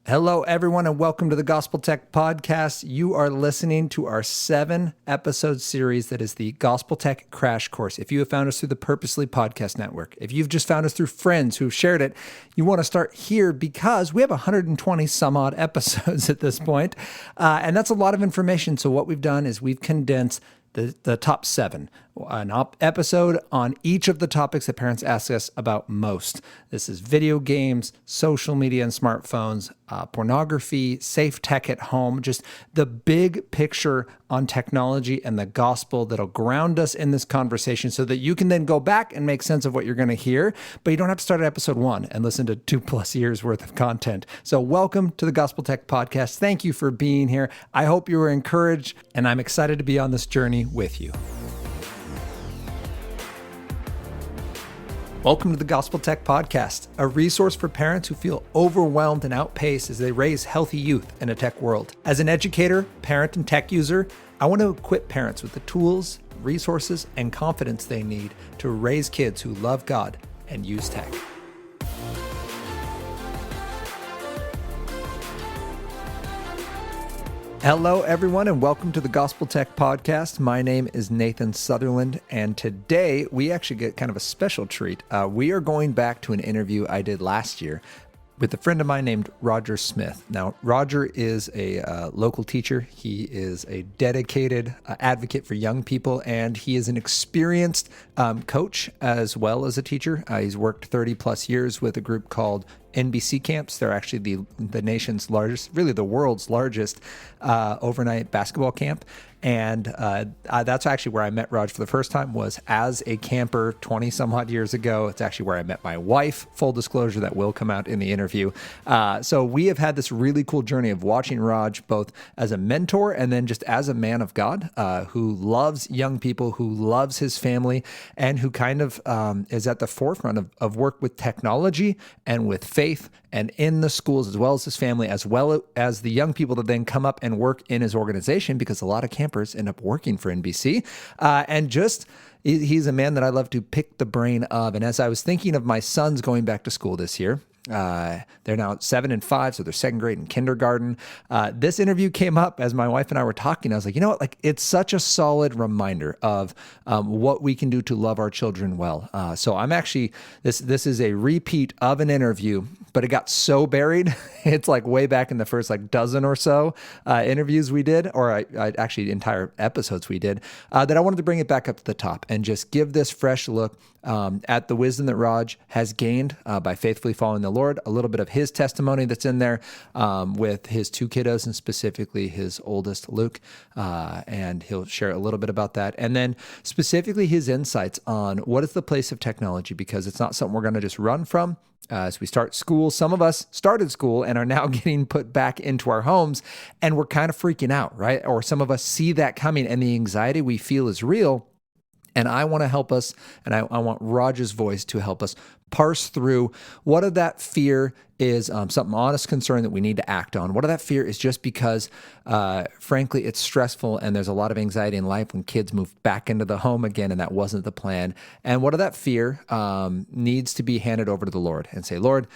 Hello, everyone, and welcome to the Gospel Tech Podcast. You are listening to our 7-episode series that is the Gospel Tech Crash Course. If you have found us through the Purposely Podcast Network, if you've just found us through friends who've shared it, you want to start here because we have 120 some odd episodes at this point, and that's a lot of information. So what we've done is we've condensed the top 7, an episode on each of the topics that parents ask us about most. This is video games, social media and smartphones, pornography, safe tech at home, just the big picture on technology and the gospel that'll ground us in this conversation so that you can then go back and make sense of what you're going to hear, but you don't have to start at episode 1 and listen to 2+ years worth of content. So welcome to the Gospel Tech Podcast. Thank you for being here. I hope you were encouraged, and I'm excited to be on this journey with you. Welcome to the Gospel Tech Podcast, a resource for parents who feel overwhelmed and outpaced as they raise healthy youth in a tech world. As an educator, parent, and tech user, I want to equip parents with the tools, resources, and confidence they need to raise kids who love God and use tech. Hello, everyone, and welcome to the Gospel Tech Podcast. My name is Nathan Sutherland, and today we actually get kind of a special treat. We are going back to an interview I did last year with a friend of mine named Roger Smith. Now, Roger is a local teacher. He is a dedicated advocate for young people, and he is an experienced coach as well as a teacher. He's worked 30+ years with a group called NBC camps. They're actually the nation's largest, really the world's largest overnight basketball camp. And that's actually where I met Raj for the first time, was as a camper 20 some odd years ago. It's actually where I met my wife, full disclosure, that will come out in the interview. So we have had this really cool journey of watching Raj both as a mentor and then just as a man of God who loves young people, who loves his family, and who kind of is at the forefront of work with technology and with faith and in the schools, as well as his family, as well as the young people that then come up and work in his organization, because a lot of campers end up working for NBC. And just, he's a man that I love to pick the brain of. And as I was thinking of my sons going back to school this year, they're now 7 and 5, so they're second grade and kindergarten. This interview came up as my wife and I were talking. I was like, you know what? Like, it's such a solid reminder of what we can do to love our children well. So I'm actually, this is a repeat of an interview, but it got so buried. It's like way back in the first dozen or so interviews we did, or actually entire episodes we did, that I wanted to bring it back up to the top and just give this fresh look at the wisdom that Raj has gained by faithfully following the Lord, a little bit of his testimony that's in there with his 2 kiddos, and specifically his oldest, Luke, and he'll share a little bit about that. And then specifically his insights on what is the place of technology, because it's not something we're going to just run from. As we start school, some of us started school and are now getting put back into our homes, and we're kind of freaking out, right? Or some of us see that coming, and the anxiety we feel is real. And I want to help us, and I want Raj's voice to help us parse through what of that fear is something honest concern that we need to act on. What of that fear is just because, frankly, it's stressful and there's a lot of anxiety in life when kids move back into the home again, and that wasn't the plan. And what of that fear needs to be handed over to the Lord and say, Lord,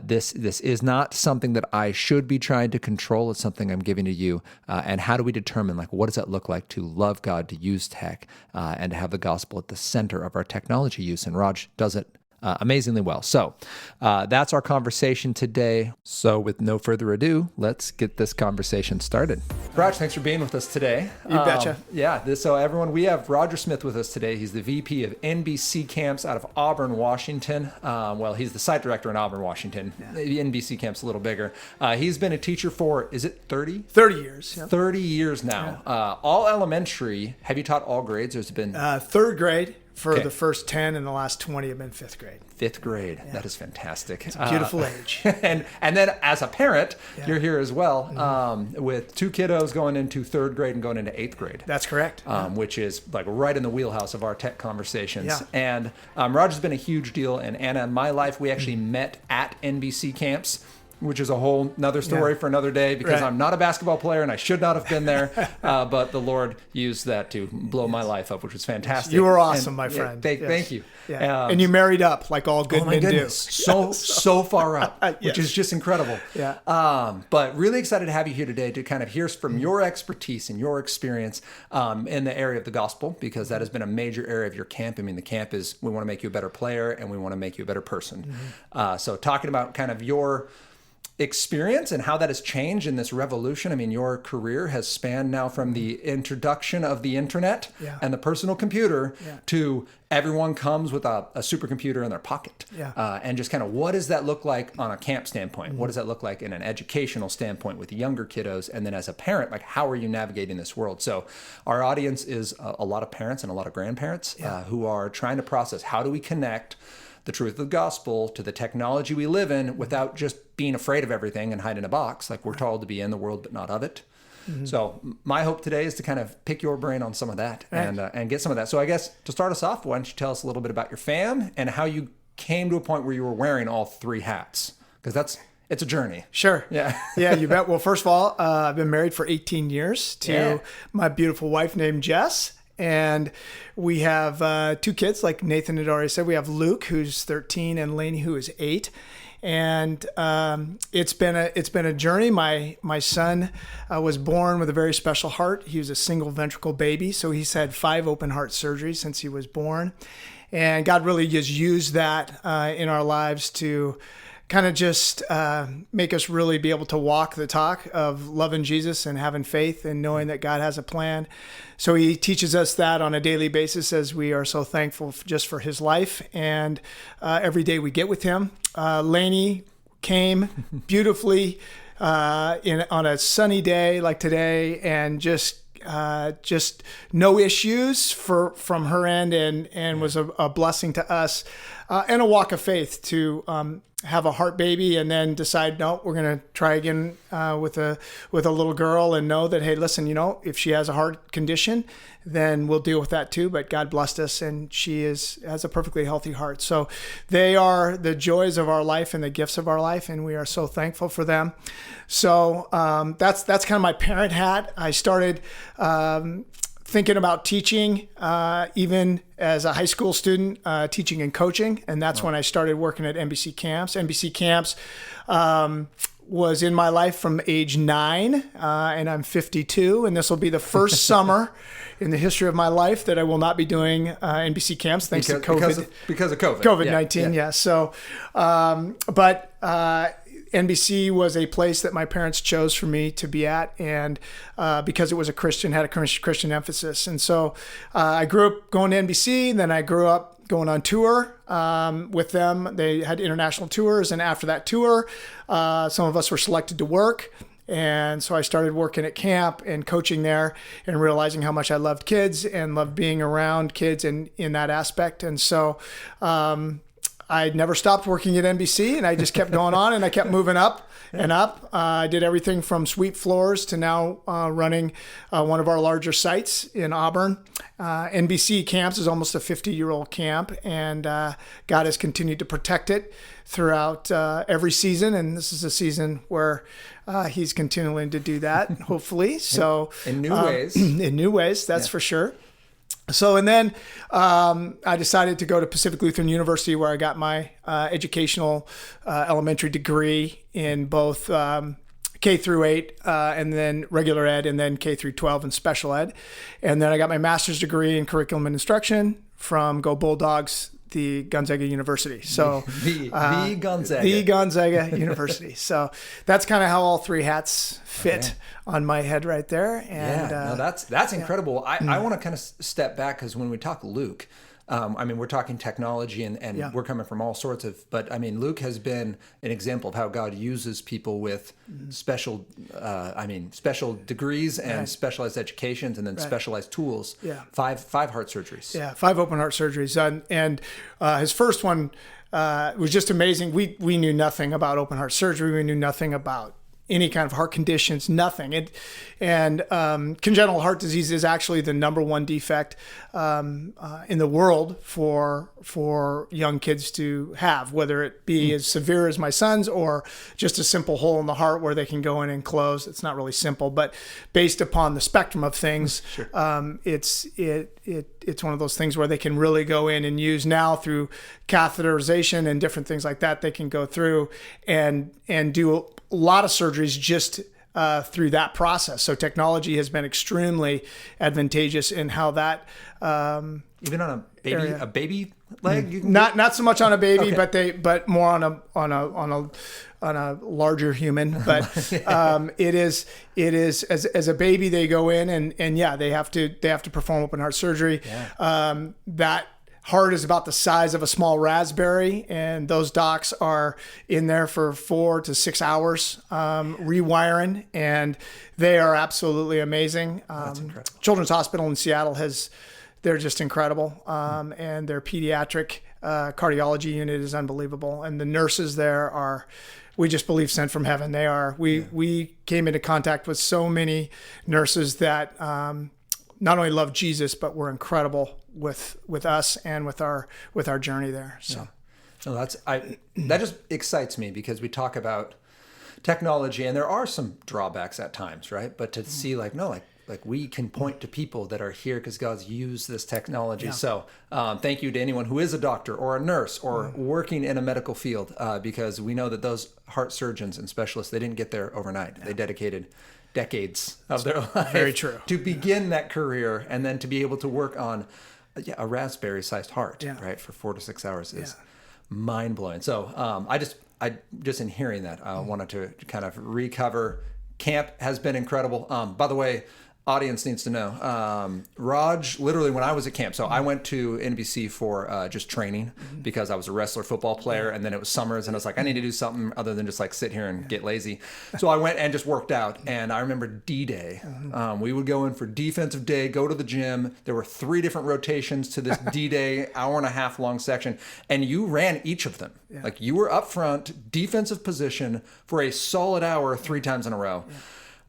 this is not something that I should be trying to control. It's something I'm giving to you. And how do we determine, what does that look like to love God, to use tech, and to have the gospel at the center of our technology use? And Raj does it amazingly well. So that's our conversation today. So with no further ado, let's get this conversation started. Raj, thanks for being with us today. You betcha. So everyone, we have Roger Smith with us today. He's the VP of NBC Camps out of Auburn, Washington. He's the site director in Auburn, Washington. Yeah. The NBC Camp's a little bigger. He's been a teacher for, is it 30? 30 years. Yeah. 30 years now. Yeah. All elementary. Have you taught all grades, or has it been? 3rd grade. For the first 10, and the last 20 have been 5th grade. 5th grade. Yeah. That is fantastic. It's a beautiful age. And then as a parent, you're here as well, with 2 kiddos going into 3rd grade and going into 8th grade. That's correct. Which is right in the wheelhouse of our tech conversations. Yeah. And Roger's been a huge deal. And Anna, in my life, we actually met at NBC camps. which is a whole nother story for another day, because I'm not a basketball player and I should not have been there. But the Lord used that to blow my life up, which was fantastic. You were awesome, my friend. Thank you. Yeah. And you married up like all good men do. So far up, which is just incredible. Yeah. But really excited to have you here today to kind of hear from your expertise and your experience in the area of the gospel, because that has been a major area of your camp. I mean, the camp is, we want to make you a better player and we want to make you a better person. So talking about kind of your experience and how that has changed in this revolution. I mean, your career has spanned now from the introduction of the internet and the personal computer to everyone comes with a supercomputer in their pocket. And just kind of, what does that look like on a camp standpoint? What does that look like in an educational standpoint with younger kiddos? And then as a parent, like, how are you navigating this world? So our audience is a lot of parents and a lot of grandparents who are trying to process, how do we connect the truth of the gospel to the technology we live in without just being afraid of everything and hide in a box, like we're told to be in the world but not of it. So my hope today is to kind of pick your brain on some of that and get some of that. So I guess to start us off, why don't you tell us a little bit about your fam and how you came to a point where you were wearing all three hats? Because it's a journey. Sure. Yeah. Yeah, you bet. Well, first of all, I've been married for 18 years to my beautiful wife named Jess. And we have two kids, like Nathan had already said. We have Luke, who's 13, and Lainey, who is 8. And it's been a journey. My son was born with a very special heart. He was a single ventricle baby, so he's had 5 open heart surgeries since he was born. And God really has used that in our lives to kind of just make us really be able to walk the talk of loving Jesus and having faith and knowing that God has a plan. So he teaches us that on a daily basis, as we are so thankful just for his life and every day we get with him. Lainey came beautifully on a sunny day like today, and just no issues from her end, and was a blessing to us, and a walk of faith to have a heart baby and then decide, no, we're going to try again with a little girl, and know that, hey, listen, if she has a heart condition, then we'll deal with that too. But God blessed us, and she has a perfectly healthy heart. So they are the joys of our life and the gifts of our life, and we are so thankful for them. So that's kind of my parent hat. I started thinking about teaching, even as a high school student, teaching and coaching. And that's when I started working at NBC Camps. NBC Camps was in my life from age 9, and I'm 52. And this will be the first summer in the history of my life that I will not be doing NBC Camps, thanks to COVID. Because of COVID. COVID-19, yeah. So, but NBC was a place that my parents chose for me to be at, and because it was had a Christian emphasis. And so I grew up going to NBC, then I grew up going on tour with them. They had international tours, and after that tour, some of us were selected to work. And so I started working at camp and coaching there, and realizing how much I loved kids and loved being around kids in that aspect. And so I never stopped working at NBC, and I just kept going on, and I kept moving up and up. I did everything from sweep floors to now running one of our larger sites in Auburn. NBC Camps is almost a 50-year-old camp, and God has continued to protect it throughout every season. And this is a season where he's continuing to do that, hopefully. So in new ways. In new ways, that's for sure. So, and then I decided to go to Pacific Lutheran University, where I got my educational elementary degree in both K through 8 and then regular ed, and then K through 12 and special ed. And then I got my master's degree in curriculum and instruction from Go Bulldogs, the Gonzaga University. So the Gonzaga. The Gonzaga University. So that's kind of how all three hats fit on my head right there. And that's incredible. I want to kind of step back, because when we talk Luke, I mean, we're talking technology and we're coming from all sorts of, but I mean, Luke has been an example of how God uses people with special degrees and specialized educations, and then specialized tools. Yeah. Five heart surgeries. Yeah. 5 open heart surgeries. And his first one was just amazing. We knew nothing about open heart surgery. We knew nothing about any kind of heart conditions, nothing. And congenital heart disease is actually the number one defect in the world for young kids to have, whether it be as severe as my son's or just a simple hole in the heart where they can go in and close. It's not really simple, but based upon the spectrum of things, Sure. It's one of those things where they can really go in and use now through catheterization and different things like that. They can go through and do a lot of surgeries just through that process. So technology has been extremely advantageous in how that Even on a baby leg, you can not so much on a baby, Okay. but more on a larger human. But it is as a baby they go in and yeah, they have to perform open heart surgery. Yeah. That heart is about the size of a small raspberry, and those docs are in there for 4 to 6 hours rewiring, and they are absolutely amazing. That's incredible. Children's Hospital in Seattle they're just incredible, and their pediatric cardiology unit is unbelievable, and the nurses there are, we just believe, sent from heaven. They are. We came into contact with so many nurses that not only love Jesus, but were incredible with us and with our journey there. So, No, that just excites me because we talk about technology and there are some drawbacks at times, right? But to see like we can point to people that are here because God's used this technology. Yeah. So thank you to anyone who is a doctor or a nurse or working in a medical field, because we know that those heart surgeons and specialists, they didn't get there overnight. Yeah. They dedicated decades of their life very true. to begin that career and then to be able to work on a raspberry-sized heart, right, for 4 to 6 hours is mind-blowing. So I just in hearing that, I wanted to kind of recover. Camp has been incredible. By the way, audience needs to know, Raj, literally when I was at camp, so I went to NBC for just training because I was a wrestler football player, and then it was summers and I was like, I need to do something other than just like sit here and get lazy. So I went and just worked out, and I remember D-Day. We would go in for defensive day, go to the gym. There were 3 different rotations to this D-Day, hour and a half long section, and you ran each of them. Yeah. Like you were up front, defensive position for a solid hour 3 times in a row. Yeah.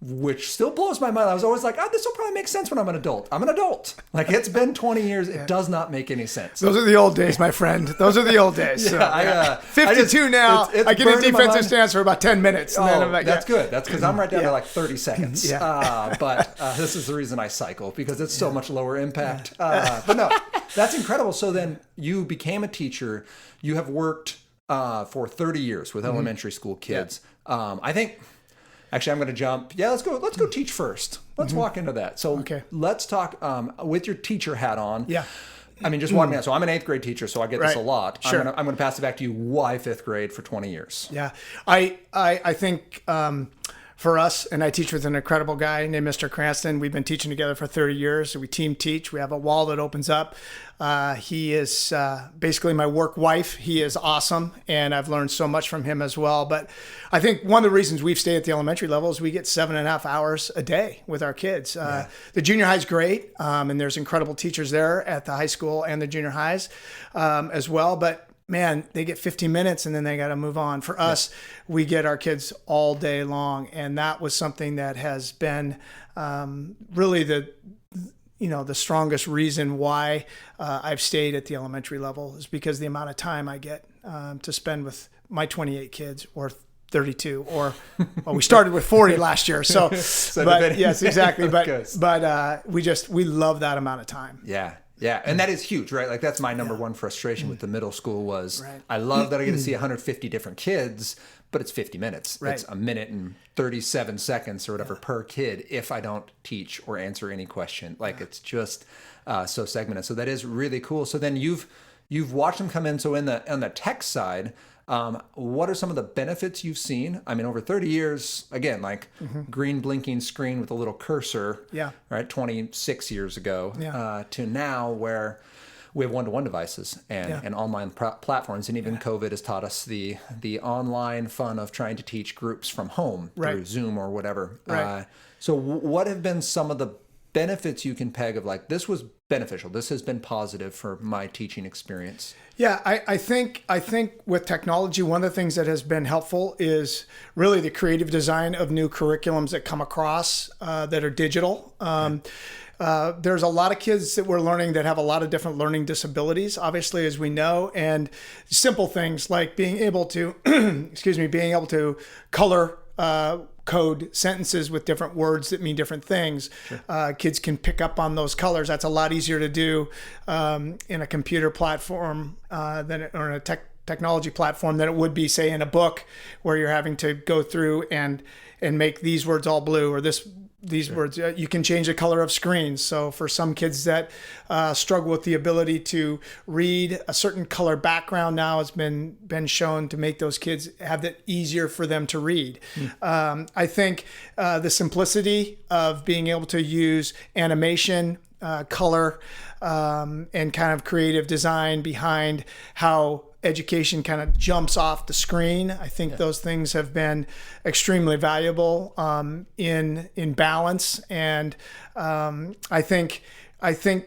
Which still blows my mind. I was always like, this will probably make sense when I'm an adult. I'm an adult. Like, it's been 20 years. It does not make any sense. Those are the old days, my friend. Those are the old days. So, 52 now. I get a defensive stance for about 10 minutes. And then I'm like, that's good. That's because I'm right down to like 30 seconds. Yeah. But this is the reason I cycle, because it's so much lower impact. But no, that's incredible. So then you became a teacher. You have worked for 30 years with elementary school kids. Yeah. I think... Actually, I'm going to jump. Yeah, let's go teach first. Let's walk into that. So let's talk with your teacher hat on. Yeah. I mean, just walk me out. So I'm an 8th grade teacher, so I get this a lot. Sure. I'm going to pass it back to you. Why 5th grade for 20 years? Yeah. I think for us, and I teach with an incredible guy named Mr. Cranston. We've been teaching together for 30 years. So we team teach. We have a wall that opens up. He is basically my work wife. He is awesome, and I've learned so much from him as well. But I think one of the reasons we've stayed at the elementary level is we get 7.5 hours a day with our kids. The junior high is great, and there's incredible teachers there at the high school and the junior highs as well. But man, they get 15 minutes and then they got to move on. For us, we get our kids all day long. And that was something that has been really the strongest reason why I've stayed at the elementary level, is because the amount of time I get to spend with my 28 kids, or 32, or we started with 40 last year. So but yes, exactly. But we love that amount of time. Yeah. Yeah, and that is huge, right? Like that's my number one frustration with the middle school was I love that I get to see 150 different kids, but it's 50 minutes. Right. It's a minute and 37 seconds or whatever per kid if I don't teach or answer any question. Like it's just so segmented. So that is really cool. So then you've watched them come in. So on the tech side, what are some of the benefits you've seen? I mean, over 30 years, again, like green blinking screen with a little cursor, right? 26 years ago to now where we have one-to-one devices and online platforms. And even COVID has taught us the online fun of trying to teach groups from home through Zoom or whatever. Right. So what have been some of the benefits you can peg of like, this was beneficial, this has been positive for my teaching experience? Yeah, I think with technology, one of the things that has been helpful is really the creative design of new curriculums that come across that are digital. There's a lot of kids that we're learning that have a lot of different learning disabilities, obviously, as we know, and simple things like being able to, being able to color code sentences with different words that mean different things. Sure. Kids can pick up on those colors. That's a lot easier to do in a computer platform or in a technology platform than it would be, say, in a book where you're having to go through and make these words all blue or these sure. words. You can change the color of screens. So for some kids that struggle with the ability to read, a certain color background now has been shown to make those kids have it easier for them to read. I think the simplicity of being able to use animation, color, and kind of creative design behind how education kind of jumps off the screen. I think those things have been extremely valuable in balance. And I think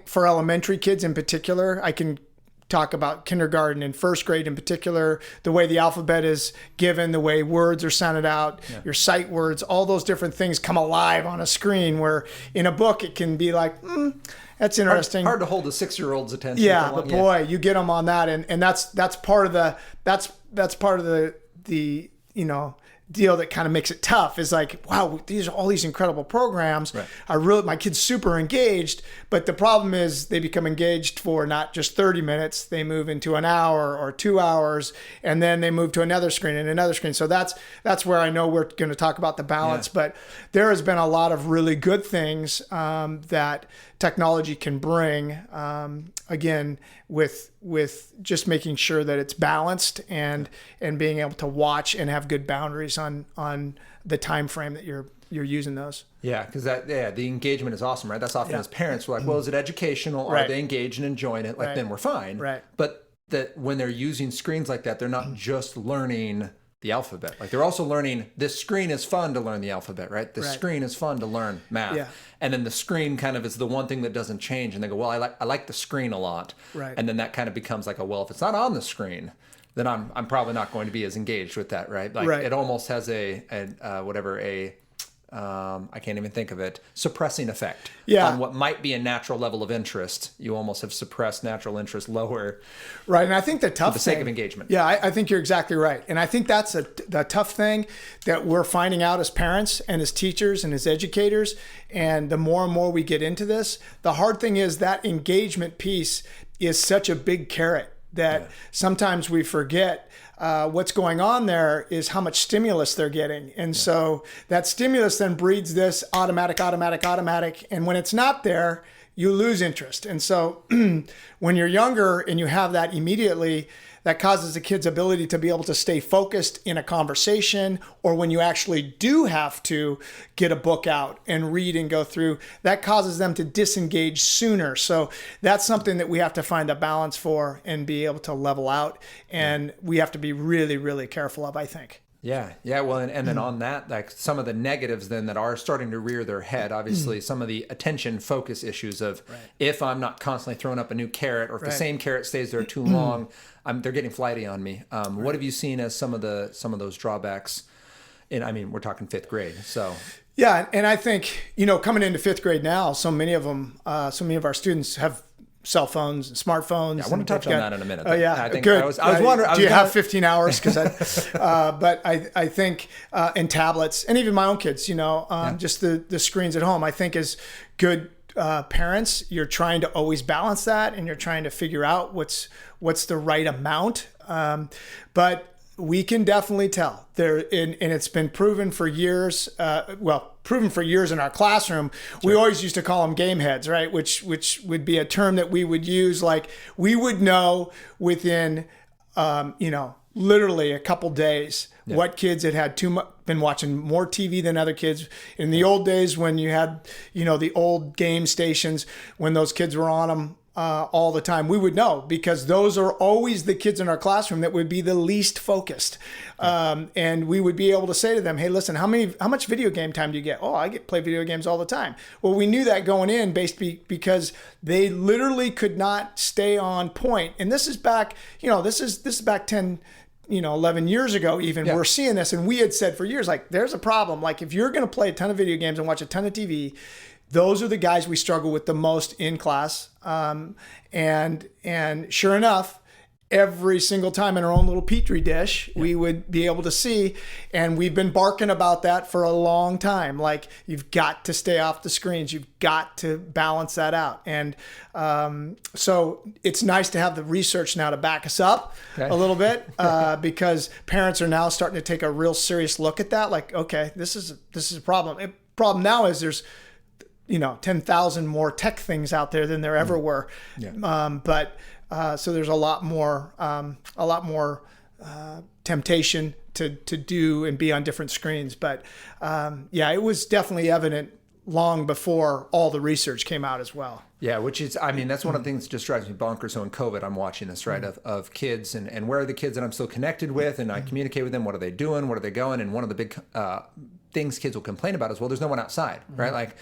for elementary kids in particular, I can talk about kindergarten and first grade in particular, the way the alphabet is given, the way words are sounded out, your sight words, all those different things come alive on a screen, where in a book it can be like, that's interesting. Hard to hold a 6-year-old's attention. Yeah, but boy, you get them on that, and that's part of the deal that kind of makes it tough. Is like, wow, these are all these incredible programs. Right. My kid's super engaged, but the problem is they become engaged for not just 30 minutes. They move into an hour or 2 hours, and then they move to another screen and another screen. So that's where I know we're going to talk about the balance. But there has been a lot of really good things that technology can bring, again, with just making sure that it's balanced and being able to watch and have good boundaries on the time frame that you're using those. Yeah, because the engagement is awesome, right? That's often as parents, we're like, well, is it educational? Right. Are they engaged and enjoying it? Like, then we're fine. Right. But that when they're using screens like that, they're not just learning the alphabet. Like, they're also learning, this screen is fun to learn the alphabet, right? This screen is fun to learn math. Yeah. And then the screen kind of is the one thing that doesn't change. And they go, well, I like the screen a lot. Right. And then that kind of becomes like, if it's not on the screen, then I'm probably not going to be as engaged with that, right? Like, it almost has I can't even think of it, suppressing effect on what might be a natural level of interest. You almost have suppressed natural interest lower. Right. And I think the tough for the sake of engagement. Yeah, I think you're exactly right. And I think that's the tough thing that we're finding out as parents and as teachers and as educators. And the more and more we get into this, the hard thing is that engagement piece is such a big carrot that sometimes we forget. What's going on there is how much stimulus they're getting. And so that stimulus then breeds this automatic. And when it's not there, you lose interest. And so when you're younger and you have that immediately, that causes the kid's ability to be able to stay focused in a conversation, or when you actually do have to get a book out and read and go through, that causes them to disengage sooner. So that's something that we have to find a balance for and be able to level out. And we have to be really, really careful of, I think. Yeah. Well, and then on that, like some of the negatives then that are starting to rear their head, obviously some of the attention focus issues of if I'm not constantly throwing up a new carrot, or if the same carrot stays there too long, they're getting flighty on me. What have you seen as some of those drawbacks? We're talking 5th grade. So yeah, and I think, coming into 5th grade now, so many of our students have cell phones and smartphones. Yeah, I want to touch on that in a minute. Oh yeah, I think good. I was wondering. Do you have 15 hours? But I think and tablets, and even my own kids, just the screens at home. I think as good parents, you're trying to always balance that, and you're trying to figure out what's the right amount. But we can definitely tell there, and it's been proven for years. Proven for years in our classroom. Sure. We always used to call them game heads, right? Which would be a term that we would use. Like, we would know within, literally a couple days what kids had been watching more TV than other kids. In the old days, when you had, the old game stations, when those kids were on them all the time, we would know, because those are always the kids in our classroom that would be the least focused. And we would be able to say to them, hey, listen, how much video game time do you get? Oh, I play video games all the time. Well, we knew that going in because they literally could not stay on point. And this is back, this is back 10, 11 years ago even. We're seeing this. And we had said for years, like, there's a problem. Like, if you're going to play a ton of video games and watch a ton of TV, those are the guys we struggle with the most in class. And sure enough, every single time in our own little petri dish, we would be able to see, and we've been barking about that for a long time. Like, you've got to stay off the screens. You've got to balance that out. And so it's nice to have the research now to back us up a little bit, because parents are now starting to take a real serious look at that. Like, okay, this is a problem. Problem now is there's 10,000 more tech things out there than there ever were. So there's a lot more temptation to do and be on different screens. But it was definitely evident long before all the research came out as well. Yeah, which is, that's one of the things that just drives me bonkers. So in COVID, I'm watching this, right, of kids and where are the kids that I'm still connected with, and I communicate with them. What are they doing? Where are they going? And one of the big things kids will complain about is, well, there's no one outside, right? Like,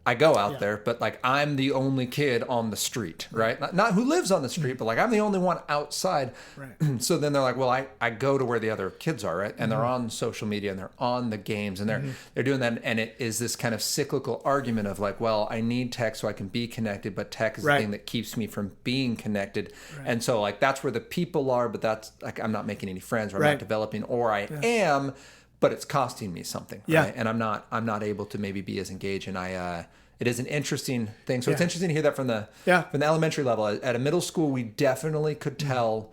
I go out there, but like, I'm the only kid on the street, right? Not who lives on the street, but like, I'm the only one outside. Right. So then they're like, well, I go to where the other kids are, right? And they're on social media and they're on the games and they're doing that. And it is this kind of cyclical argument of like, well, I need tech so I can be connected, but tech is the thing that keeps me from being connected. Right. And so like, that's where the people are, but that's like, I'm not making any friends, or I'm not developing, or I am, but it's costing me something. Right? And I'm not able to maybe be as engaged. And it is an interesting thing. So it's interesting to hear that from the elementary level. At a middle school, we definitely could tell.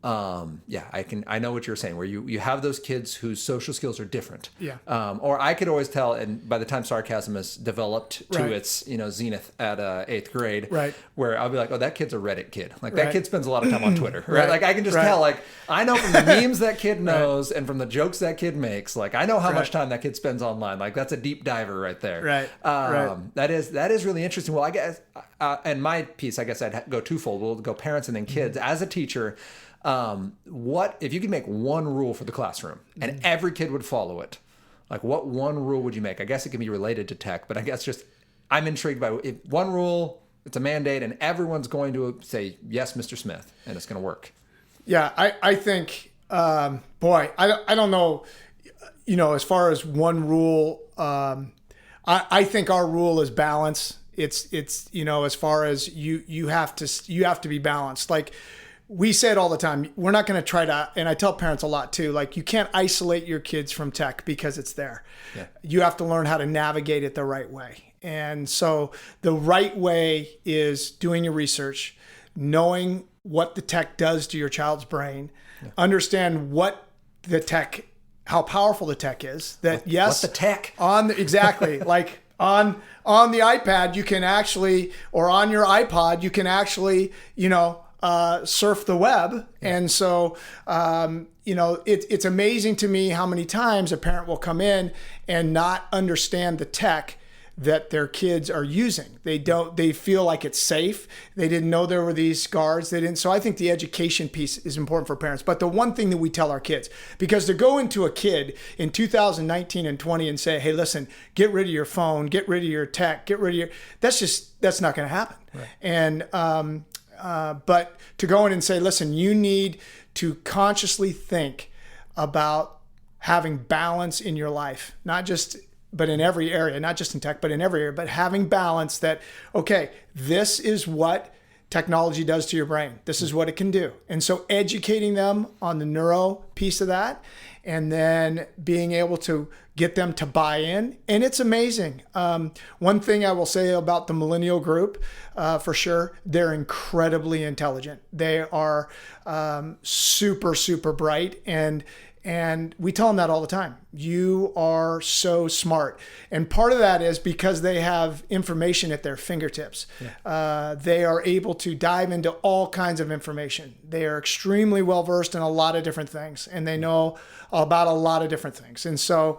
I know what you're saying, where you have those kids whose social skills are different. Or I could always tell, and by the time sarcasm has developed to its zenith at 8th grade, where I'll be like, oh, that kid's a Reddit kid. Like, that kid spends a lot of time on Twitter, right? Like, I can just tell, like, I know from the memes that kid knows and from the jokes that kid makes, like, I know how much time that kid spends online. Like, that's a deep diver right there. That is really interesting. Well, I guess, and my piece, I guess I'd go twofold. We'll go parents and then kids. As a teacher, what if you could make one rule for the classroom and every kid would follow it? Like, what one rule would you make? I guess it can be related to tech, but I guess just, I'm intrigued by if one rule, it's a mandate and everyone's going to say, yes, Mr. Smith, and it's going to work. Yeah. I think, I don't know, as far as one rule, I think our rule is balance. It's, as far as you have to be balanced. Like, we say it all the time. We're not going to try to, and I tell parents a lot too, like, you can't isolate your kids from tech because it's there. You have to learn how to navigate it the right way. And so the right way is doing your research, knowing what the tech does to your child's brain, understand what the tech, how powerful the tech is. That what's the tech? Exactly. Like, on the iPad, you can actually, or on your iPod, you can actually, surf the web. And so, it's amazing to me how many times a parent will come in and not understand the tech that their kids are using. They feel like it's safe. They didn't know there were these guards. So I think the education piece is important for parents. But the one thing that we tell our kids, because to go into a kid in 2019 and 20 and say, hey, listen, get rid of your phone, get rid of your tech, that's not going to happen. Right. And, but to go in and say, listen, you need to consciously think about having balance in your life, but in every area, not just in tech, but in every area, but having balance that, okay, this is what technology does to your brain. This is what it can do. And so educating them on the neuro piece of that, and then being able to get them to buy in. And it's amazing. One thing I will say about the millennial group, for sure, they're incredibly intelligent. They are super, super bright. And we tell them that all the time. You are so smart. And part of that is because they have information at their fingertips. They are able to dive into all kinds of information. They are extremely well versed in a lot of different things, and they know about a lot of different things. And so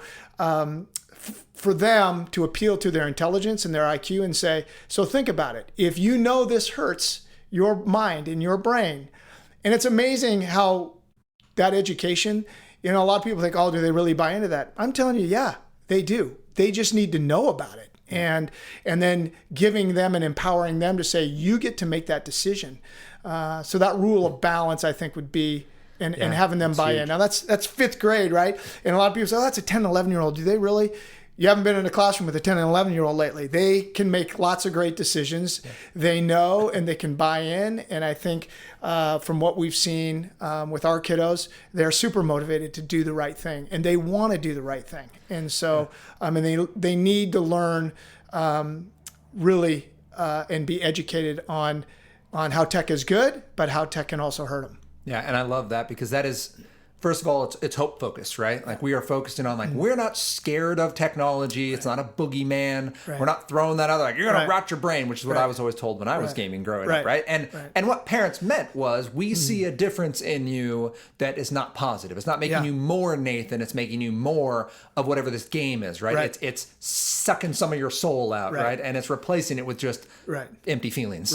for them to appeal to their intelligence and their IQ and say, so think about it. If you know this hurts your mind and your brain, and it's amazing how that education, a lot of people think, oh, do they really buy into that? I'm telling you, yeah, they do. They just need to know about it. And then giving them and empowering them to say, you get to make that decision. So that rule of balance, I think, would be, and having them buy in. Now that's fifth grade, right? And a lot of people say, oh, that's a 10, 11-year-old. Do they really? You haven't been in a classroom with a 10 and 11-year-old lately. They can make lots of great decisions. Yeah. They know and they can buy in. And I think from what we've seen with our kiddos, they're super motivated to do the right thing. And they want to do the right thing. And so, they need to learn really and be educated on how tech is good, but how tech can also hurt them. Yeah, and I love that because that is... First of all, it's hope focused, right? Like we are focusing on we're not scared of technology. It's not a boogeyman. Right. We're not throwing that out there like you're gonna rot your brain, which is what I was always told when I was gaming growing up, right? And what parents meant was we see a difference in you that is not positive. It's not making you more Nathan. It's making you more of whatever this game is, right? It's sucking some of your soul out, right? And it's replacing it with just empty feelings.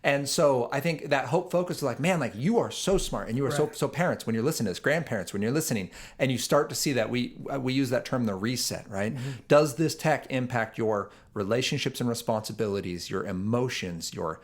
And so I think that hope focus is like, man, like you are so smart, and you are so parents when you're listening to this, grandparents when you're listening, and you start to see that we use that term, the reset, right? Mm-hmm. Does this tech impact your relationships and responsibilities, your emotions, your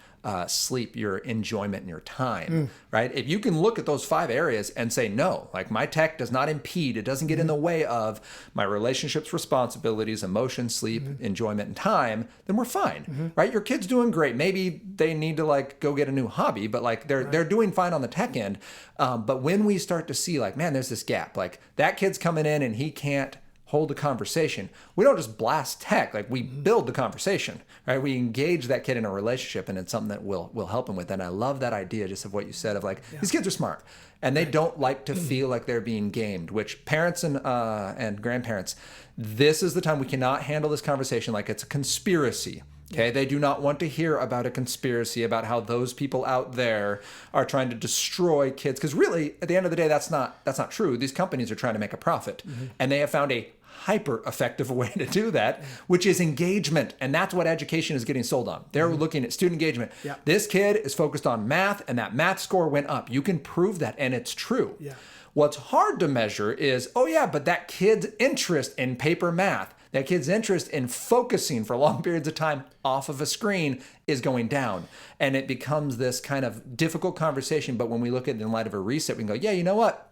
sleep, your enjoyment, and your time, right? If you can look at those 5 areas and say, no, like my tech does not impede, it doesn't get in the way of my relationships, responsibilities, emotion, sleep, enjoyment, and time, then we're fine, right? Your kid's doing great. Maybe they need to go get a new hobby, but they're doing fine on the tech end. But when we start to see man, there's this gap, like that kid's coming in and he can't hold a conversation. We don't just blast tech, we build the conversation, right? We engage that kid in a relationship, and it's something that will help him with. And I love that idea just of what you said of these kids are smart and they don't like to feel like they're being gamed, which parents and grandparents, this is the time we cannot handle this conversation like it's a conspiracy. Okay, they do not want to hear about a conspiracy about how those people out there are trying to destroy kids. Because really, at the end of the day, that's not true. These companies are trying to make a profit, and they have found a hyper effective way to do that, which is engagement. And that's what education is getting sold on. They're looking at student engagement. Yeah. This kid is focused on math, and that math score went up. You can prove that, and it's true. Yeah. What's hard to measure is, but that kid's interest in paper math, that kid's interest in focusing for long periods of time off of a screen is going down. And it becomes this kind of difficult conversation. But when we look at it in light of a reset, we can go, you know what?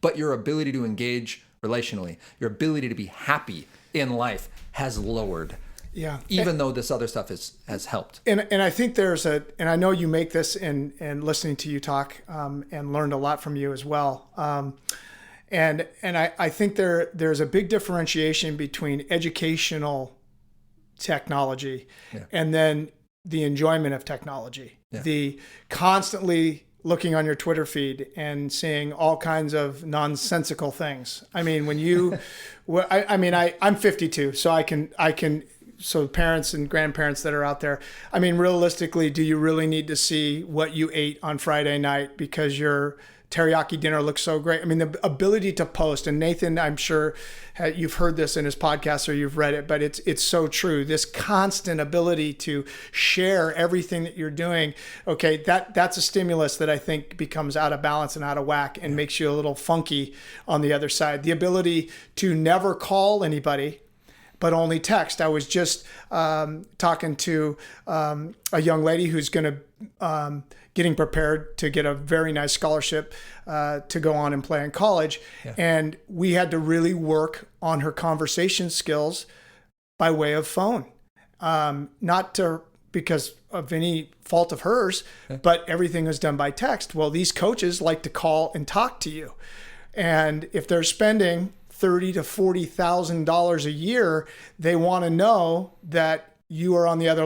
But your ability to engage relationally, your ability to be happy in life has lowered. Yeah. Even though this other stuff has helped. And I think and I know you make this in listening to you talk and learned a lot from you as well. And I think there's a big differentiation between educational technology and then the enjoyment of technology. Yeah. The constantly looking on your Twitter feed and seeing all kinds of nonsensical things. I mean, when you, I'm 52, so I can. So parents and grandparents that are out there, realistically, do you really need to see what you ate on Friday night because your teriyaki dinner looks so great? The ability to post, and Nathan, I'm sure you've heard this in his podcast or you've read it, but it's so true. This constant ability to share everything that you're doing. Okay, that's a stimulus that I think becomes out of balance and out of whack and makes you a little funky on the other side. The ability to never call anybody, but only text. I was just talking to a young lady who's going to getting prepared to get a very nice scholarship to go on and play in college. Yeah. And we had to really work on her conversation skills by way of phone. Because of any fault of hers, but everything was done by text. Well, these coaches like to call and talk to you. And if they're spending $30,000 to $40,000 a year, they want to know that you are on the other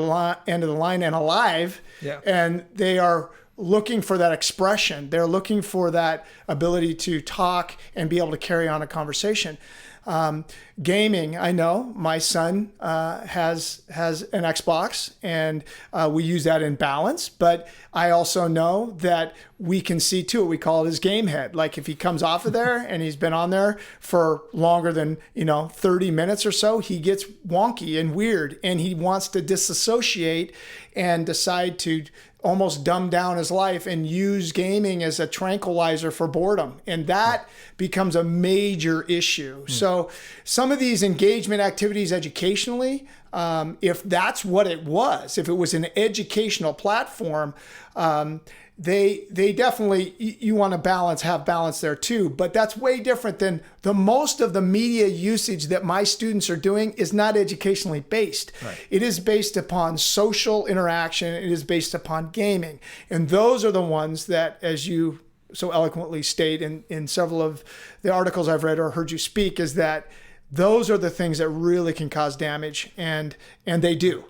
end of the line and alive. Yeah. And they are looking for that expression. They're looking for that ability to talk and be able to carry on a conversation. Gaming, I know my son has an Xbox, and we use that in balance. But I also know that we can see too. We call it his game head. Like if he comes off of there and he's been on there for longer than 30 minutes or so, he gets wonky and weird, and he wants to disassociate and decide to almost dumb down his life and use gaming as a tranquilizer for boredom. And that becomes a major issue. So some of these engagement activities educationally, if that's what it was, if it was an educational platform, they definitely, you want to have balance there too, but that's way different than the most of the media usage that my students are doing is not educationally based. Right. It is based upon social interaction. It is based upon gaming. And those are the ones that, as you so eloquently state in several of the articles I've read or heard you speak, is that those are the things that really can cause damage, and they do.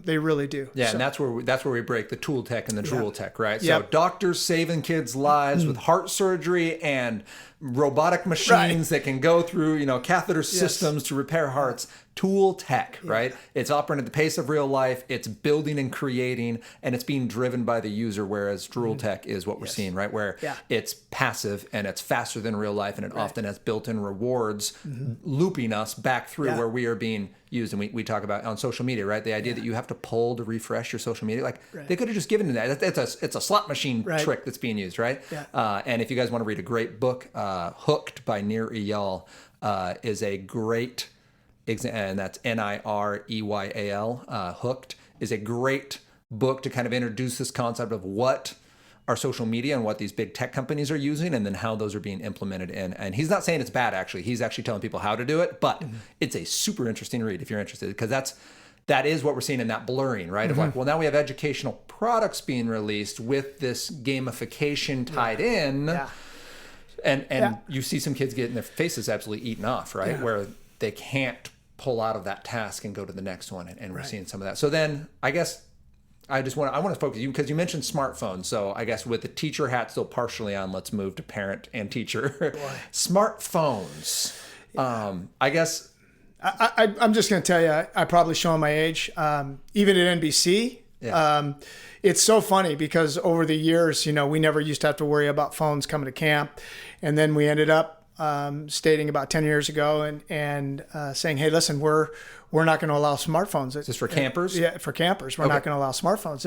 They really do. Yeah, so. And that's where we break the tool tech and the drool tech, right? So Yep. doctors saving kids' lives with heart surgery and robotic machines that can go through, catheter systems to repair hearts. Tool tech, right? It's operating at the pace of real life. It's building and creating, and it's being driven by the user, whereas drool tech is what we're seeing, right? Where it's passive and it's faster than real life, and it often has built-in rewards looping us back through where we are being used. And we talk about on social media, right? The idea that you have to pull to refresh your social media. Like they could have just given you that. It's a slot machine trick that's being used, right? Yeah. And if you guys want to read a great book, Hooked by Nir Eyal is a great and that's Nireyal. Hooked is a great book to kind of introduce this concept of what our social media and what these big tech companies are using, and then how those are being implemented in. And he's not saying it's bad, actually. He's actually telling people how to do it, but it's a super interesting read if you're interested, because that is what we're seeing in that blurring, right? Of like, well, now we have educational products being released with this gamification tied in. Yeah. And you see some kids getting their faces absolutely eaten off, right? Yeah. Where they can't pull out of that task and go to the next one. And we're seeing some of that. So then I guess I want to focus you, because you mentioned smartphones. So I guess with the teacher hat still partially on, let's move to parent and teacher. Smartphones. I guess I'm just going to tell you, I probably showing my age. Even at NBC, it's so funny because over the years, we never used to have to worry about phones coming to camp. And then we ended up stating about 10 years ago and saying, hey, listen, we're not going to allow smartphones. Is this for campers? Yeah, for campers. We're not going to allow smartphones.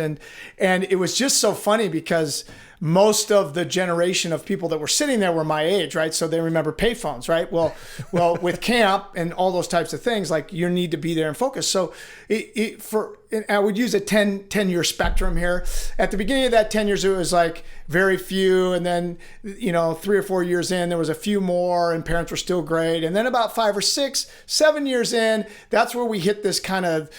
And it was just so funny because most of the generation of people that were sitting there were my age, right? So they remember payphones, right? Well, with camp and all those types of things, like you need to be there and focus. So I would use a 10-year spectrum here. At the beginning of that 10 years, it was like very few. And then, 3 or 4 years in, there was a few more and parents were still great. And then about 5 or 6, 7 years in, that's where we hit this kind of,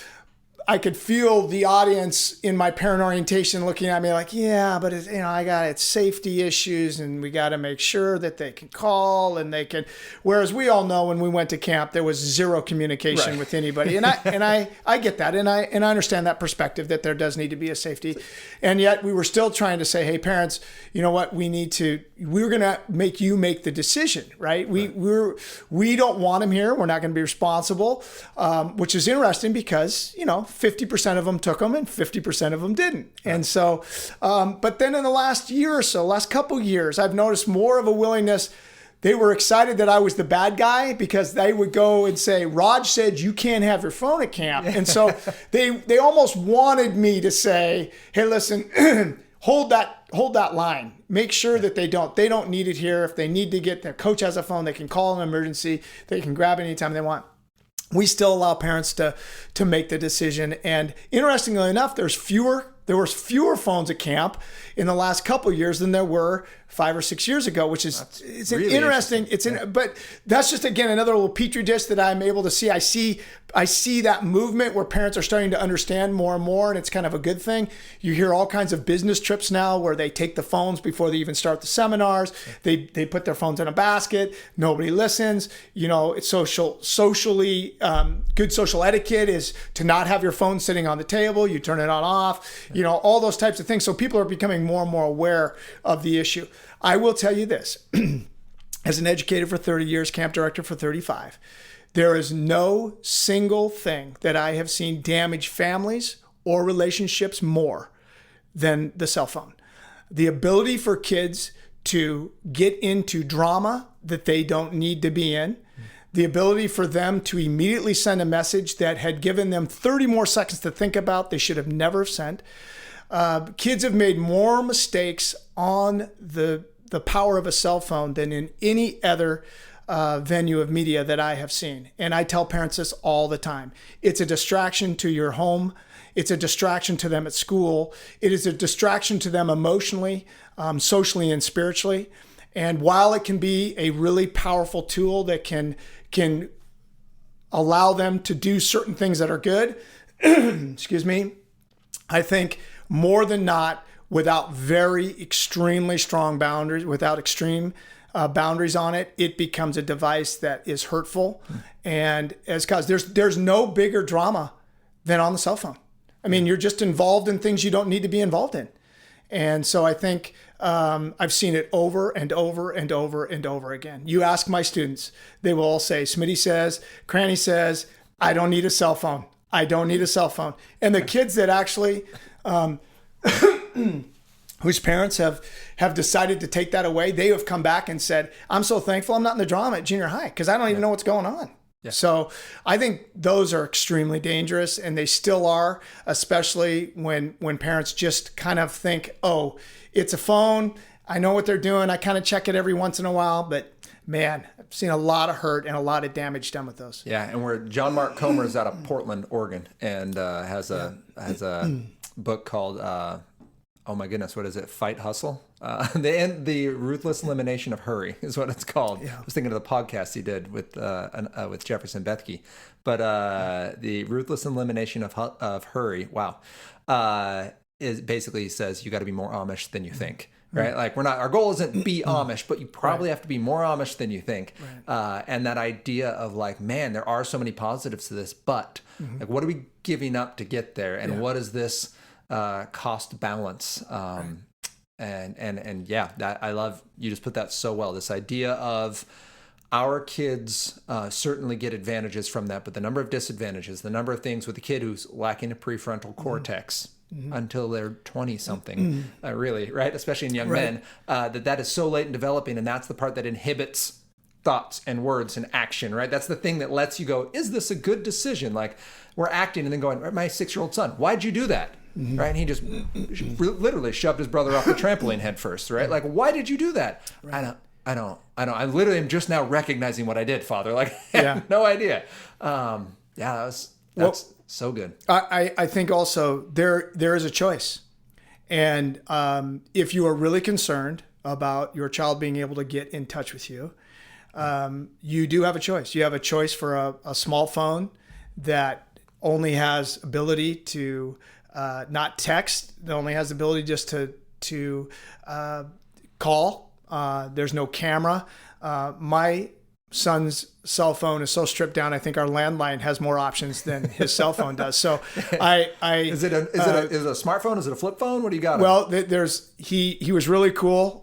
I could feel the audience in my parent orientation looking at me like, yeah, but it's safety issues, and we got to make sure that they can call and they can. Whereas we all know when we went to camp, there was zero communication with anybody, and I get that, and I understand that perspective that there does need to be a safety, and yet we were still trying to say, hey, parents, you know what, we're going to make you make the decision, right? We don't want them here. We're not going to be responsible, which is interesting because 50% of them took them and 50% of them didn't. Right. And so, but then in the last year or so, last couple years, I've noticed more of a willingness. They were excited that I was the bad guy because they would go and say, Raj said you can't have your phone at camp. And so they almost wanted me to say, hey, listen, hold that line. Make sure that they don't need it here. If they need to their coach has a phone, they can call an emergency. They can grab it anytime they want. We still allow parents to make the decision. And interestingly enough, there was fewer phones at camp in the last couple of years than there were 5 or 6 years ago, which is it's really interesting. But that's just, again, another little petri dish that I'm able to see. I see that movement where parents are starting to understand more and more, and it's kind of a good thing. You hear all kinds of business trips now where they take the phones before they even start the seminars. They put their phones in a basket. Nobody listens. It's socially good social etiquette is to not have your phone sitting on the table. You turn it on off. All those types of things. So people are becoming more and more aware of the issue. I will tell you this. as an educator for 30 years, camp director for 35, there is no single thing that I have seen damage families or relationships more than the cell phone. The ability for kids to get into drama that they don't need to be in, the ability for them to immediately send a message that had given them 30 more seconds to think about they should have never sent. Kids have made more mistakes on the power of a cell phone than in any other venue of media that I have seen. And I tell parents this all the time. It's a distraction to your home. It's a distraction to them at school. It is a distraction to them emotionally, socially, and spiritually. And while it can be a really powerful tool that can allow them to do certain things that are good, excuse me, I think more than not, without very extremely strong boundaries, without extreme boundaries on it, it becomes a device that is hurtful. And as guys, there's no bigger drama than on the cell phone. I mean, you're just involved in things you don't need to be involved in. And so I think I've seen it over and over and over and over again. You ask my students, they will all say, Smitty says, Cranny says, I don't need a cell phone. I don't need a cell phone. And the kids that actually, whose parents have decided to take that away, they have come back and said, I'm so thankful I'm not in the drama at junior high because I don't even know what's going on. Yeah. So I think those are extremely dangerous, and they still are, especially when parents just kind of think, oh, it's a phone. I know what they're doing. I kind of check it every once in a while, but man, I've seen a lot of hurt and a lot of damage done with those. Yeah, and where John Mark Comer is out of Portland, Oregon, and has a book called oh my goodness, what is it? Fight Hustle. The Ruthless Elimination of Hurry is what it's called. Yeah. I was thinking of the podcast he did with Jefferson Bethke, but the Ruthless Elimination of Hurry. Wow, is basically says you got to be more Amish than you think. Right? Like our goal isn't be Amish, but you probably have to be more Amish than you think. Right. And that idea of like, man, there are so many positives to this, but like, what are we giving up to get there? And what is this cost balance? And yeah, that I love, you just put that so well. This idea of our kids certainly get advantages from that, but the number of disadvantages, the number of things with a kid who's lacking a prefrontal cortex, until they're 20 something, really, right? Especially in young men, that is so late in developing. And that's the part that inhibits thoughts and words and action, right? That's the thing that lets you go, is this a good decision? Like we're acting and then going, my 6-year-old son, why'd you do that? Right? And he just literally shoved his brother off the trampoline head first, right? Like, why did you do that? Right. I don't. I literally am just now recognizing what I did, Father. Like, I have no idea. That's so good. I think also there is a choice. And if you are really concerned about your child being able to get in touch with you, you do have a choice. You have a choice for a small phone that only has ability to not text, that only has the ability just to call. There's no camera. My son's cell phone is so stripped down. I think our landline has more options than his cell phone does. So is it a smartphone? Is it a flip phone? What do you got? Well, he was really cool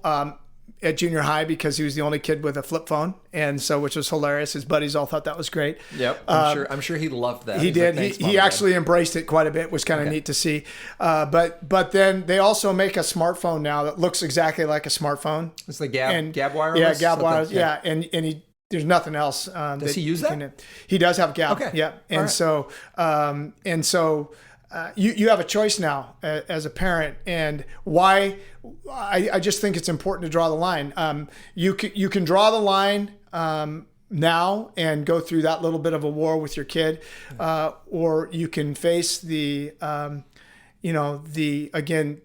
at junior high because he was the only kid with a flip phone, and so which was hilarious. His buddies all thought that was great. Yep, I'm sure he loved that. He did. Like, he actually embraced it quite a bit. Was kind of neat to see. But then they also make a smartphone now that looks exactly like a smartphone. It's the Gab wireless. Yeah, Gab wireless. Yeah, and he. There's nothing else. Does he use that? He does have Gab. Okay. Yeah, and so you have a choice now as a parent, and why I just think it's important to draw the line. You can draw the line now and go through that little bit of a war with your kid, or you can face them getting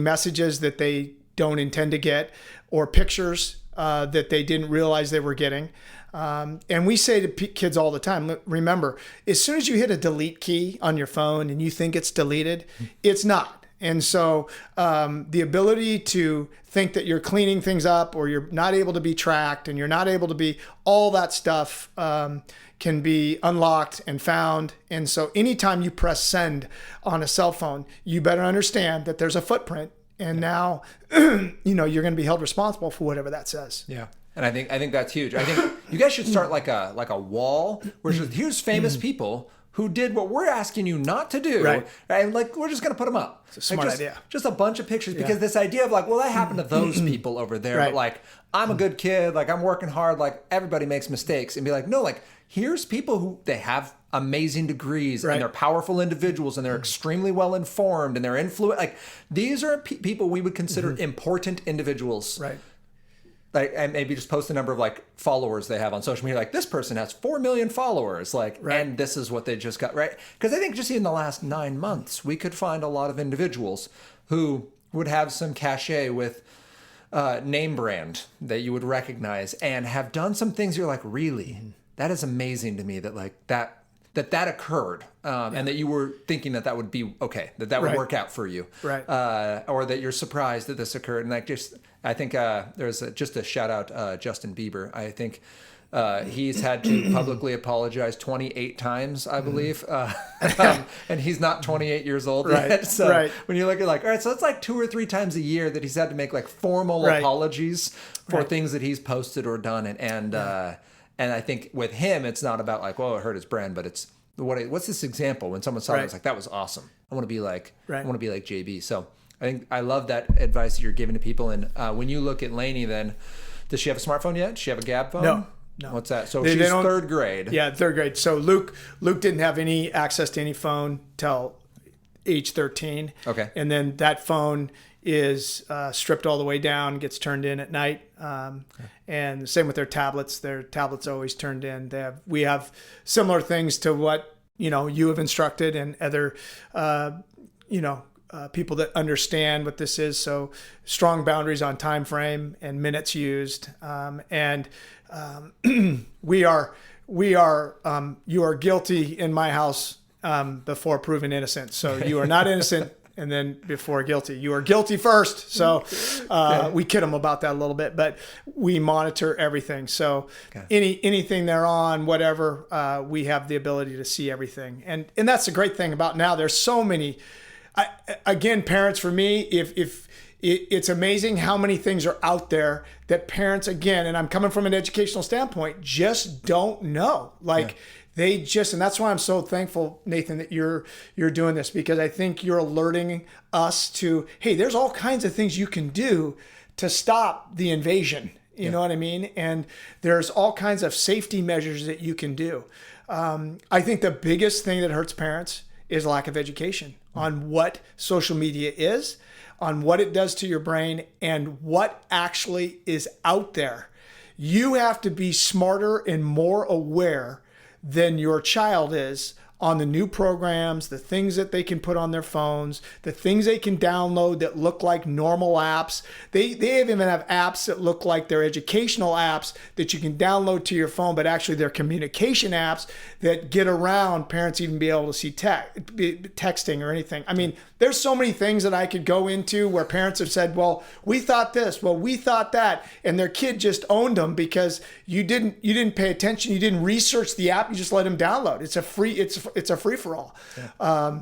messages that they don't intend to get, or pictures that they didn't realize they were getting. And we say to kids all the time, remember, as soon as you hit a delete key on your phone and you think it's deleted, it's not. And so the ability to think that you're cleaning things up, or you're not able to be tracked, and you're not able to be, all that stuff can be unlocked and found. And so anytime you press send on a cell phone, you better understand that there's a footprint. And now, you're going to be held responsible for whatever that says. Yeah. And I think that's huge. I think you guys should start like a wall where it's just, here's famous people who did what we're asking you not to do. Right. And like, we're just going to put them up. It's a smart just, idea. Just a bunch of pictures, because this idea of like, well, that happened to those people over there. Right. But like, I'm a good kid. Like, I'm working hard. Like, everybody makes mistakes. And be like, no, like, here's people who they have amazing degrees and they're powerful individuals and they're extremely well informed and they're influent. Like, these are people we would consider important individuals. Right. Like, and maybe just post the number of like followers they have on social media. Like, this person has 4 million followers. Like, and this is what they just got, right? Because I think just in the last 9 months, we could find a lot of individuals who would have some cachet with name brand that you would recognize and have done some things you're like, really? That is amazing to me that like that occurred, and that you were thinking that would be okay, that would work out for you, right? Or that you're surprised that this occurred. And like, just I think there's just a shout out Justin Bieber. I think he's had to publicly apologize 28 times, I believe, and he's not 28 years old yet. So when you look at like, all right, so it's like 2 or 3 times a year that he's had to make like formal apologies for things that he's posted or done, and I think with him, it's not about like, well, it hurt his brand, but it's what's this example when someone saw it, it's like, that was awesome. I want to be like, JB. So I think I love that advice that you're giving to people. And when you look at Lainey, then does she have a smartphone yet? Does she have a Gab phone? No. What's that? So she's third grade. Yeah, third grade. So Luke didn't have any access to any phone till age 13. Okay. And then that phone is stripped all the way down, gets turned in at night. And the same with their tablets. Their tablets are always turned in. We have similar things to what you have instructed, and other people that understand what this is. So strong boundaries on time frame and minutes used. You are guilty in my house before proven innocent. So you are not innocent. And then before guilty, you are guilty first. So we kid them about that a little bit, but we monitor everything. So anything they're on, whatever, we have the ability to see everything. And that's the great thing about now. There's so many. Again, parents, for me, if it's amazing how many things are out there that parents, again, and I'm coming from an educational standpoint, just don't know. They just, and that's why I'm so thankful, Nathan, that you're doing this, because I think you're alerting us to, hey, there's all kinds of things you can do to stop the invasion. You know what I mean? And there's all kinds of safety measures that you can do. I think the biggest thing that hurts parents is lack of education on what social media is, on what it does to your brain, and what actually is out there. You have to be smarter and more aware than your child is on the new programs, the things that they can put on their phones, the things they can download that look like normal apps. They even have apps that look like they're educational apps that you can download to your phone, but actually they're communication apps that get around parents even be able to see texting or anything. I mean, there's so many things that I could go into where parents have said, well, we thought this, well, we thought that, and their kid just owned them because you didn't pay attention, you didn't research the app, you just let them download. It's a free for all. Yeah.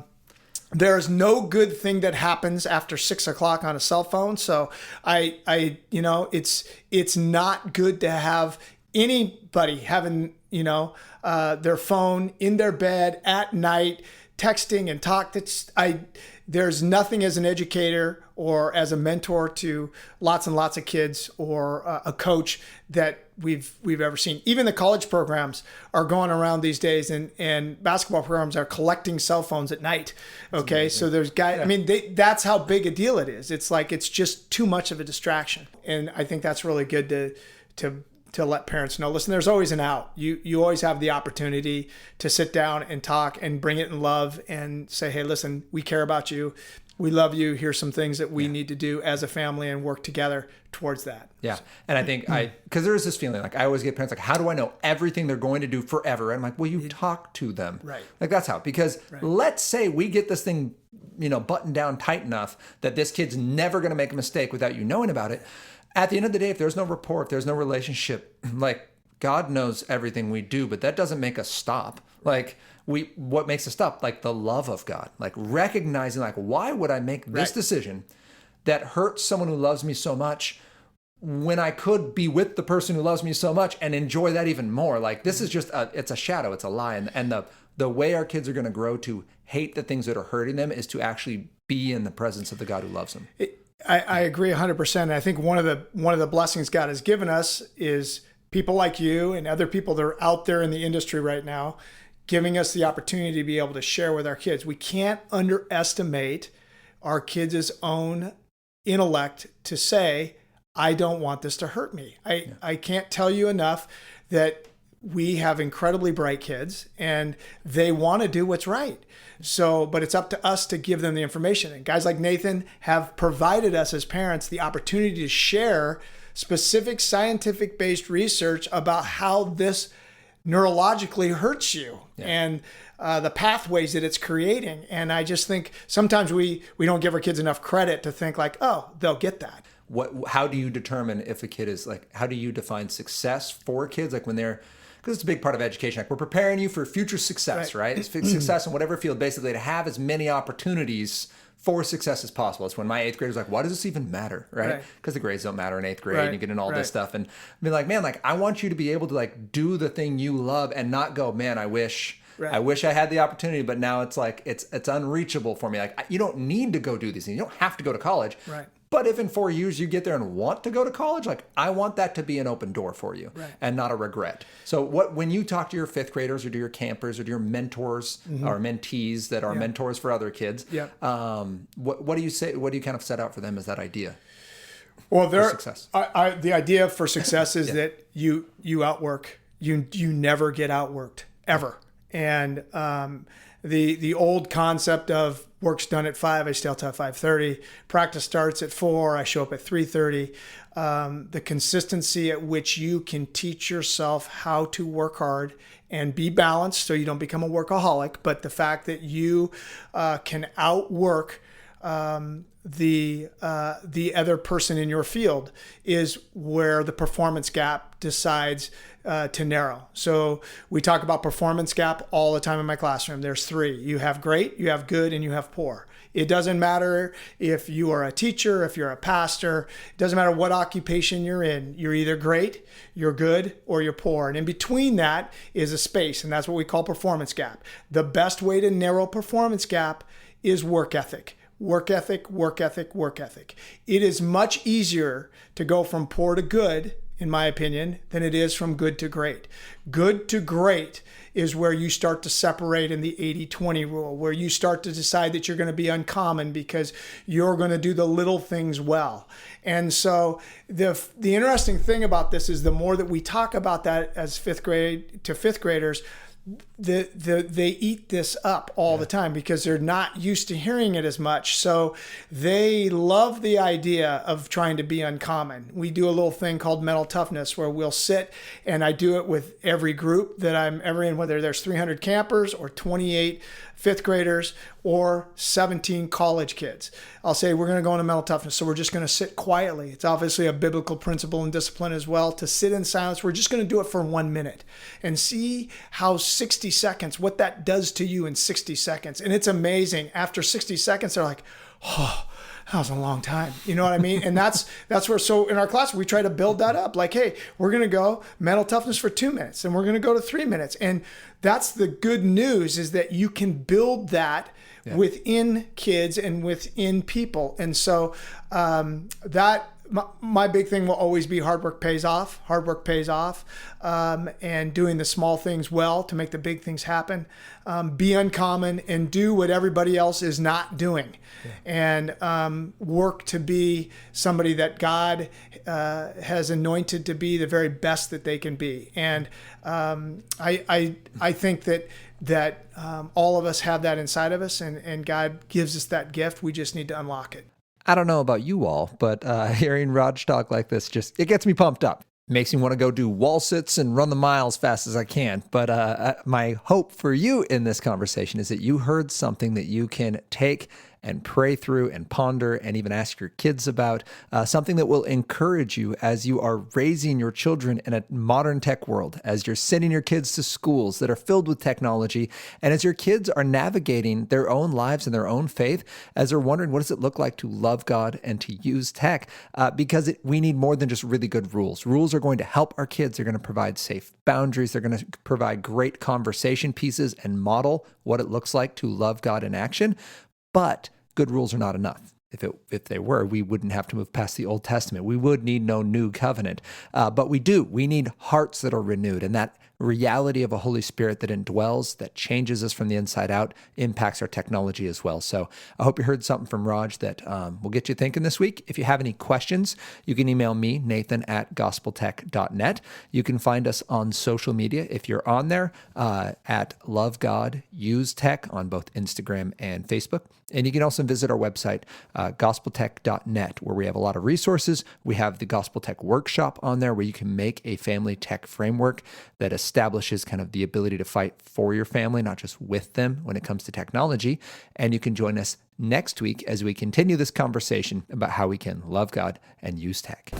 There's no good thing that happens after 6 o'clock on a cell phone. So it's not good to have anybody having, their phone in their bed at night, texting and talk. There's nothing as an educator or as a mentor to lots and lots of kids or a coach that we've ever seen. Even the college programs are going around these days, and basketball programs are collecting cell phones at night. Okay, so there's guys. Yeah. I mean, that's how big a deal it is. It's like it's just too much of a distraction, and I think that's really good to let parents know. Listen, there's always an out. You always have the opportunity to sit down and talk and bring it in love and say, hey, listen, we care about you. We love you. Here's some things that we need to do as a family and work together towards that. Yeah. And I think because there is this feeling, like I always get parents like, how do I know everything they're going to do forever? And I'm like, well, you talk to them. Right. Like that's how, because let's say we get this thing, buttoned down tight enough that this kid's never going to make a mistake without you knowing about it. At the end of the day, if there's no rapport, if there's no relationship, like God knows everything we do, but that doesn't make us stop. Like what makes us stop? Like the love of God, like recognizing like, why would I make this decision that hurts someone who loves me so much when I could be with the person who loves me so much and enjoy that even more. Like this is just it's a shadow, it's a lie. And the way our kids are going to grow to hate the things that are hurting them is to actually be in the presence of the God who loves them. I agree 100%. I think one of the blessings God has given us is people like you and other people that are out there in the industry right now, giving us the opportunity to be able to share with our kids. We can't underestimate our kids' own intellect to say, I don't want this to hurt me. I can't tell you enough that we have incredibly bright kids and they want to do what's right. So, but it's up to us to give them the information. And guys like Nathan have provided us as parents the opportunity to share specific scientific-based research about how this neurologically hurts you and the pathways that it's creating. And I just think sometimes we don't give our kids enough credit to think like, oh, they'll get that. How do you determine if a kid is like, how do you define success for kids? Like when they're, because it's a big part of education. Like we're preparing you for future success, right? It's success in whatever field, basically to have as many opportunities for success as possible. It's when my 8th grader's like, why does this even matter, right? Because the grades don't matter in 8th grade and you get into all this stuff. And be like, man, like I want you to be able to like do the thing you love and not go, man, I wish I had the opportunity, but now it's like, it's unreachable for me. Like you don't need to go do these things. You don't have to go to college. Right. But if in 4 years you get there and want to go to college, like I want that to be an open door for you and not a regret. So when you talk to your 5th graders or to your campers or to your mentors or mentees that are mentors for other kids, what do you say? What do you kind of set out for them as that idea? Well, success. The idea for success is that you outwork. You never get outworked ever. And the old concept of work's done at 5, I stay till 5:30. Practice starts at 4, I show up at 3:30. The consistency at which you can teach yourself how to work hard and be balanced so you don't become a workaholic, but the fact that you can outwork the other person in your field is where the performance gap decides to narrow. So we talk about performance gap all the time in my classroom. There's 3. You have great, you have good, and you have poor. It doesn't matter if you are a teacher, if you're a pastor, it doesn't matter what occupation you're in. You're either great, you're good, or you're poor. And in between that is a space, and that's what we call performance gap. The best way to narrow performance gap is work ethic. Work ethic, work ethic, work ethic. It is much easier to go from poor to good, in my opinion, than it is from good to great. Good to great is where you start to separate in the 80-20 rule, where you start to decide that you're going to be uncommon because you're going to do the little things well. And so the interesting thing about this is the more that we talk about that as 5th grade to 5th graders, they eat this up all the time because they're not used to hearing it as much. So they love the idea of trying to be uncommon. We do a little thing called mental toughness where we'll sit, and I do it with every group that I'm ever in, whether there's 300 campers or 28 5th graders or 17 college kids. I'll say we're going to go into mental toughness. So we're just going to sit quietly. It's obviously a biblical principle and discipline as well to sit in silence. We're just going to do it for 1 minute and see how 60 seconds, what that does to you in 60 seconds. And it's amazing. After 60 seconds, they're like, oh, that was a long time. You know what I mean? And that's where, so in our class, we try to build that up. Like, hey, we're going to go mental toughness for 2 minutes and we're going to go to 3 minutes. And that's the good news, is that you can build that within kids and within people. And so my big thing will always be hard work pays off. Hard work pays off. And doing the small things well to make the big things happen. Be uncommon and do what everybody else is not doing. And work to be somebody that God has anointed to be the very best that they can be. And I think that all of us have that inside of us, and God gives us that gift. We just need to unlock it. I don't know about you all, but hearing Raj talk like this, it gets me pumped up. Makes me want to go do wall sits and run the mile as fast as I can. But my hope for you in this conversation is that you heard something that you can take and pray through and ponder and even ask your kids about, something that will encourage you as you are raising your children in a modern tech world, as you're sending your kids to schools that are filled with technology, and as your kids are navigating their own lives and their own faith, as they're wondering, what does it look like to love God and to use tech? Because we need more than just really good rules. Rules are going to help our kids. They're going to provide safe boundaries. They're going to provide great conversation pieces and model what it looks like to love God in action. But good rules are not enough. If they were, we wouldn't have to move past the Old Testament. We would need no new covenant. But we do. We need hearts that are renewed, and that reality of a Holy Spirit that indwells, that changes us from the inside out, impacts our technology as well. So I hope you heard something from Raj that will get you thinking this week. If you have any questions, you can email me, nathan@gospeltech.net. You can find us on social media if you're on there, at Love God Use Tech on both Instagram and Facebook. And you can also visit our website, gospeltech.net, where we have a lot of resources. We have the Gospel Tech Workshop on there where you can make a family tech framework that establishes kind of the ability to fight for your family, not just with them when it comes to technology. And you can join us next week as we continue this conversation about how we can love God and use tech.